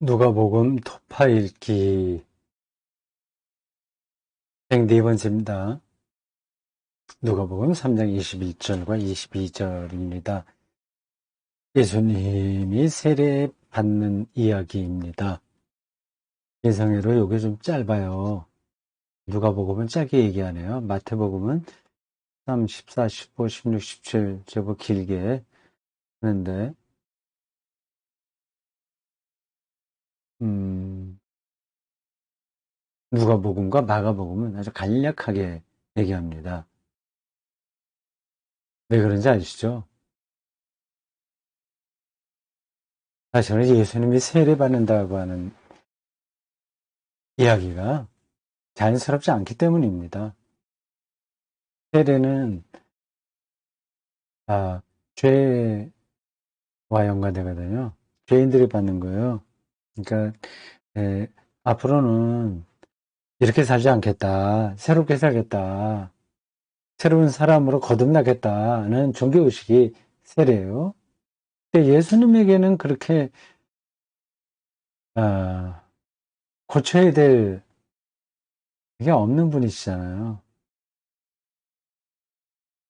누가복음 도파 읽기 네 번째입니다. 누가복음 3장 21절과 22절입니다. 예수님이 세례 받는 이야기입니다. 예상외로 요게 좀 짧아요. 누가복음은 짧게 얘기하네요. 마태복음은 3, 14, 15, 16, 17 제법 길게 하는데 누가복음과 마가복음은 아주 간략하게 얘기합니다. 왜 그런지 아시죠? 사실은 예수님이 세례 받는다고 하는 이야기가 자연스럽지 않기 때문입니다. 세례는 죄와 연관되거든요. 죄인들이 받는 거예요. 그러니까 앞으로는 이렇게 살지 않겠다, 새롭게 살겠다, 새로운 사람으로 거듭나겠다는 종교의식이 세례예요. 근데 예수님에게는 그렇게 고쳐야 될 게 없는 분이시잖아요.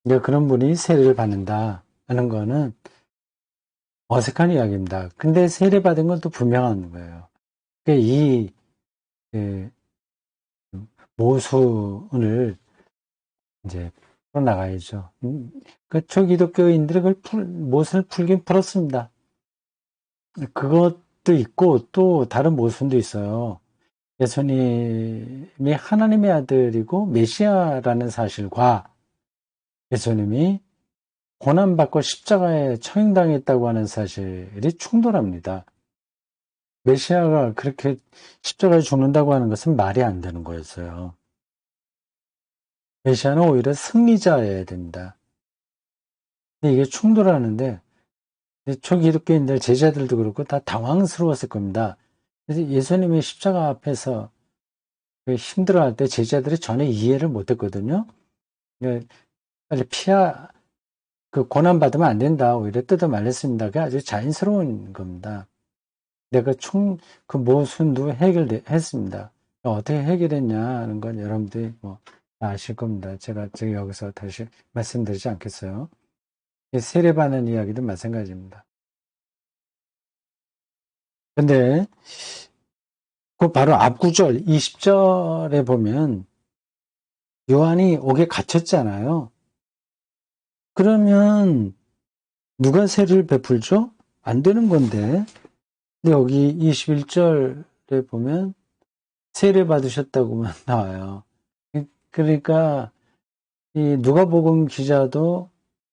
그러니까 그런 분이 세례를 받는다 하는 거는 어색한 이야기입니다. 근데 세례 받은 건 또 분명한 거예요. 그러니까 이 모순을 이제 풀어나가야죠. 그 초기독교인들이 그걸 모순을 풀긴 풀었습니다. 그것도 있고 또 다른 모순도 있어요. 예수님이 하나님의 아들이고 메시아라는 사실과 예수님이 고난받고 십자가에 처형당했다고 하는 사실이 충돌합니다. 메시아가 그렇게 십자가에 죽는다고 하는 것은 말이 안 되는 거였어요. 메시아는 오히려 승리자여야 된다. 근데 이게 충돌하는데 초기독교인들 제자들도 그렇고 다 당황스러웠을 겁니다. 그래서 예수님이 십자가 앞에서 힘들어할 때 제자들이 전혀 이해를 못했거든요. 빨리 고난 받으면 안 된다. 오히려 뜯어 말렸습니다. 그게 아주 자연스러운 겁니다. 내가 그 모순도 해결했습니다. 어떻게 해결했냐는 건 여러분들이 아실 겁니다. 제가 여기서 다시 말씀드리지 않겠어요. 세례받는 이야기도 마찬가지입니다. 근데 그 바로 앞구절 20절에 보면 요한이 옥에 갇혔잖아요. 그러면 누가 세례를 베풀죠? 안 되는 건데. 근데 여기 21절에 보면 세례 받으셨다고만 나와요. 그러니까 이 누가복음 기자도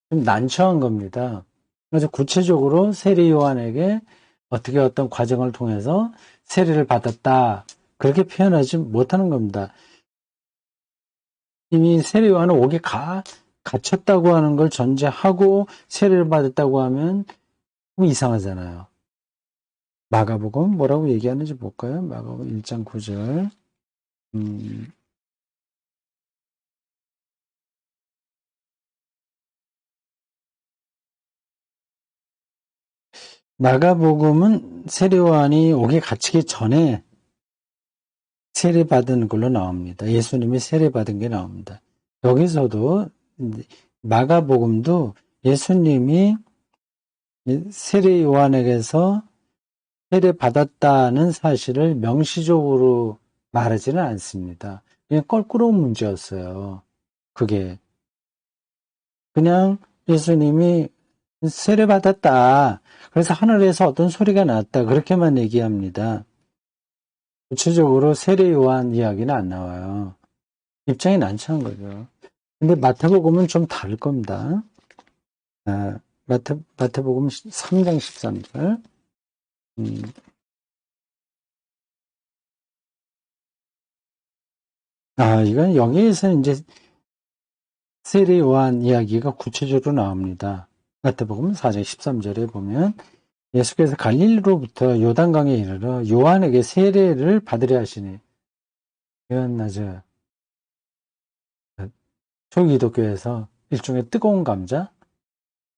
좀 난처한 겁니다. 그래서 구체적으로 세례 요한에게 어떻게 어떤 과정을 통해서 세례를 받았다. 그렇게 표현하지 못하는 겁니다. 이미 세례 요한은 옥에 갇혔다고 하는 걸 전제하고 세례를 받았다고 하면 좀 이상하잖아요. 마가복음 뭐라고 얘기하는지 볼까요? 마가복음 1장 9절. 마가복음은 세례 요한이 옥에 갇히기 전에 세례받은 걸로 나옵니다. 예수님이 세례받은 게 나옵니다. 여기서도 마가복음도 예수님이 세례 요한에게서 세례받았다는 사실을 명시적으로 말하지는 않습니다. 그냥 껄끄러운 문제였어요. 그게 그냥 예수님이 세례받았다. 그래서 하늘에서 어떤 소리가 났다. 그렇게만 얘기합니다. 구체적으로 세례 요한 이야기는 안 나와요. 입장이 난처한 거죠. 근데 마태복음은 좀 다를 겁니다. 마태복음 3장 13절. 이건 여기에서 이제 세례 요한 이야기가 구체적으로 나옵니다. 마태복음 4장 13절에 보면 예수께서 갈릴리로부터 요단강에 이르러 요한에게 세례를 받으려 하시니, 이건 아주 초기독교에서 일종의 뜨거운 감자,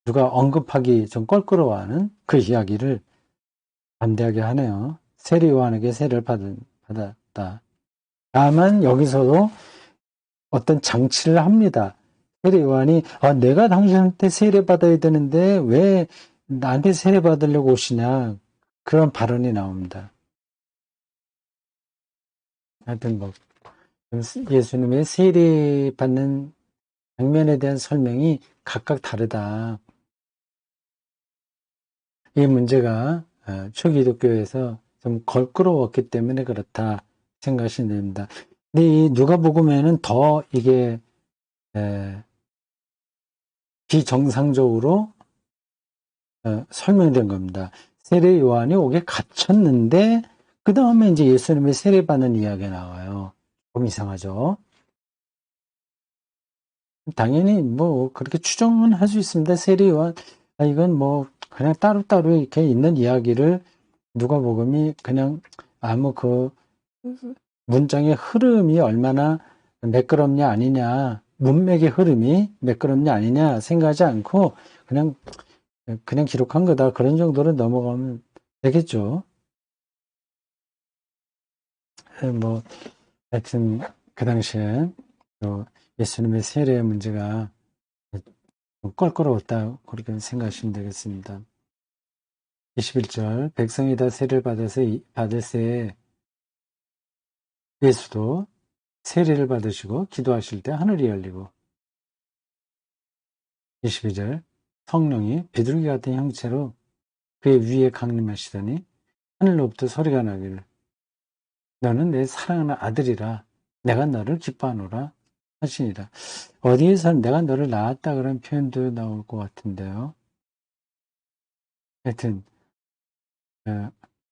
누가 언급하기 좀 껄끄러워하는 그 이야기를 담대하게 하네요. 세례 요한에게 세례를 받았다. 다만 여기서도 어떤 장치를 합니다. 세례 요한이 내가 당신한테 세례 받아야 되는데 왜 나한테 세례 받으려고 오시냐, 그런 발언이 나옵니다. 하여튼 뭐 예수님의 세례 받는 장면에 대한 설명이 각각 다르다. 이 문제가 초기독교에서 좀 걸끄러웠기 때문에 그렇다 생각하시면 됩니다. 근데 이 누가복음에는 더 이게 비정상적으로 설명된 겁니다. 세례 요한이 옥에 갇혔는데 그 다음에 이제 예수님의 세례받는 이야기가 나와요. 좀 이상하죠. 당연히 뭐 그렇게 추정은 할 수 있습니다. 세례 요한, 이건 뭐 그냥 따로따로 이렇게 있는 이야기를 누가복음이 그냥 아무 그 문장의 흐름이 얼마나 매끄럽냐 아니냐, 문맥의 흐름이 매끄럽냐 아니냐 생각하지 않고 그냥 기록한 거다, 그런 정도로 넘어가면 되겠죠. 뭐 하여튼 그 당시에 예수님의 세례의 문제가 껄끄러웠다, 그렇게 생각하시면 되겠습니다. 21절, 백성이 다 세례를 받으세 예수도 세례를 받으시고 기도하실 때 하늘이 열리고, 22절, 성령이 비둘기 같은 형체로 그의 위에 강림하시더니 하늘로부터 소리가 나기를 너는 내 사랑하는 아들이라 내가 너를 기뻐하노라 하시니라. 어디에서 내가 너를 낳았다 그런 표현도 나올 것 같은데요. 하여튼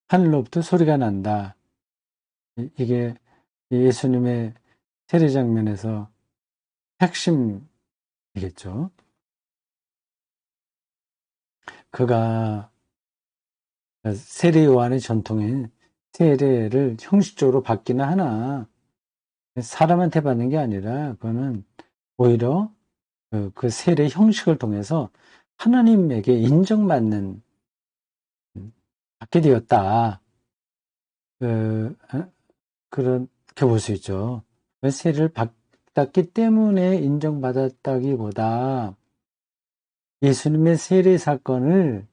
하늘로부터 소리가 난다. 이게 예수님의 세례 장면에서 핵심이겠죠. 그가 세례 요한의 전통인 세례를 형식적으로 받기는 하나 사람한테 받는 게 아니라 그거는 오히려 그 세례 형식을 통해서 하나님에게 인정받는 받게 되었다. 그렇게 볼 수 있죠. 세례를 받았기 때문에 인정받았다기보다 예수님의 세례 사건을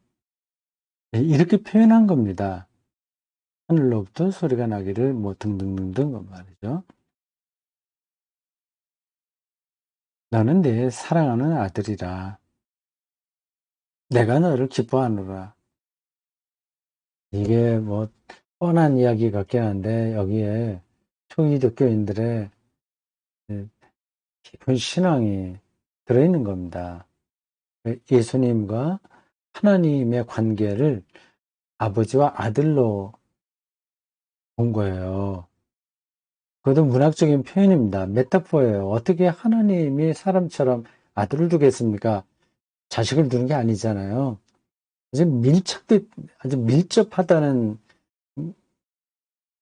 이렇게 표현한 겁니다. 하늘로부터 소리가 나기를 뭐 등등등등 말이죠. 너는 내 사랑하는 아들이라 내가 너를 기뻐하노라. 이게 뭐 뻔한 이야기 같긴 한데 여기에 초기독교인들의 깊은 신앙이 들어있는 겁니다. 예수님과 하나님의 관계를 아버지와 아들로 본 거예요. 그것도 문학적인 표현입니다. 메타포예요. 어떻게 하나님이 사람처럼 아들을 두겠습니까? 자식을 두는 게 아니잖아요. 아주 밀접하다는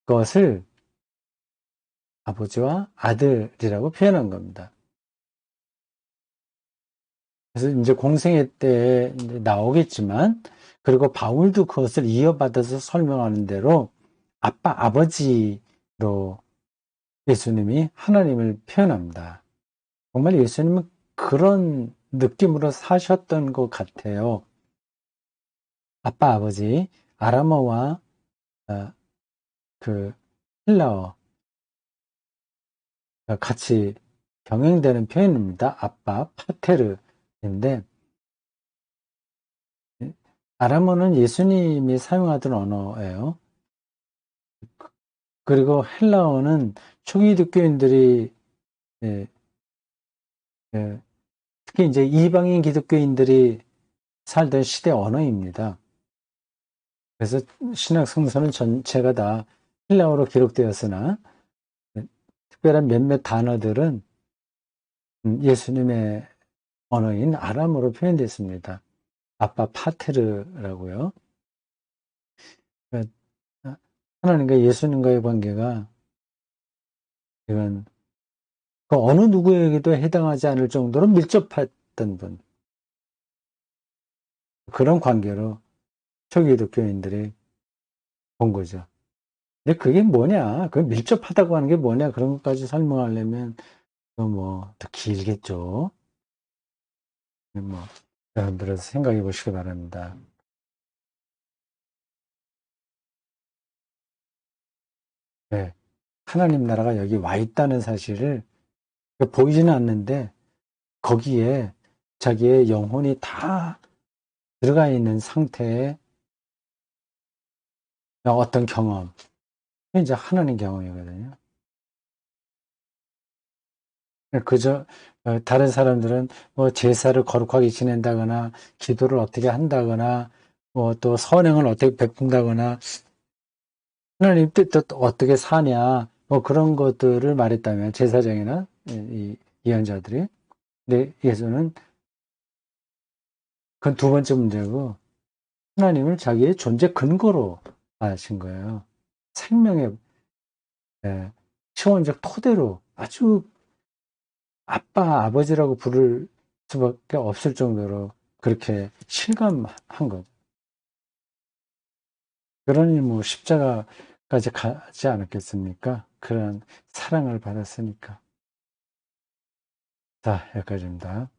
것을 아버지와 아들이라고 표현한 겁니다. 그래서 이제 공생애 때 나오겠지만, 그리고 바울도 그것을 이어받아서 설명하는 대로 아빠, 아버지로 예수님이 하나님을 표현합니다. 정말 예수님은 그런 느낌으로 사셨던 것 같아요. 아빠, 아버지, 아람어와 그 헬라어 같이 병행되는 표현입니다. 아빠, 파테르인데, 아람어는 예수님이 사용하던 언어예요. 그리고 헬라어는 초기 기독교인들이 특히 이제 이방인 기독교인들이 살던 시대 언어입니다. 그래서 신약 성서는 전체가 다 헬라어로 기록되었으나 특별한 몇몇 단어들은 예수님의 언어인 아람어로 표현됐습니다. 아빠 파테르라고요. 그러니까 하나님과 예수님과의 관계가 이건 그 어느 누구에게도 해당하지 않을 정도로 밀접했던 분, 그런 관계로 초기 기독교인들이 본 거죠. 근데 그게 뭐냐? 그 밀접하다고 하는 게 뭐냐? 그런 것까지 설명하려면 뭐 더 길겠죠. 뭐 여러분들은 생각해 보시기 바랍니다. 네. 하나님 나라가 여기 와 있다는 사실을 보이지는 않는데 거기에 자기의 영혼이 다 들어가 있는 상태의 어떤 경험. 그게 이제 하나님 경험이거든요. 그저 다른 사람들은 뭐 제사를 거룩하게 지낸다거나 기도를 어떻게 한다거나 뭐 또 선행을 어떻게 베푼다거나 하나님 뜻도 또 어떻게 사냐 뭐 그런 것들을 말했다면 제사장이나 이 예언자들이. 근데 예수는 그건 두 번째 문제고 하나님을 자기의 존재 근거로 하신 거예요. 생명의 시원적 토대로 아주 아빠, 아버지라고 부를 수밖에 없을 정도로 그렇게 실감한 거죠. 그러니 뭐 십자가까지 가지 않았겠습니까? 그런 사랑을 받았으니까. 자, 여기까지입니다.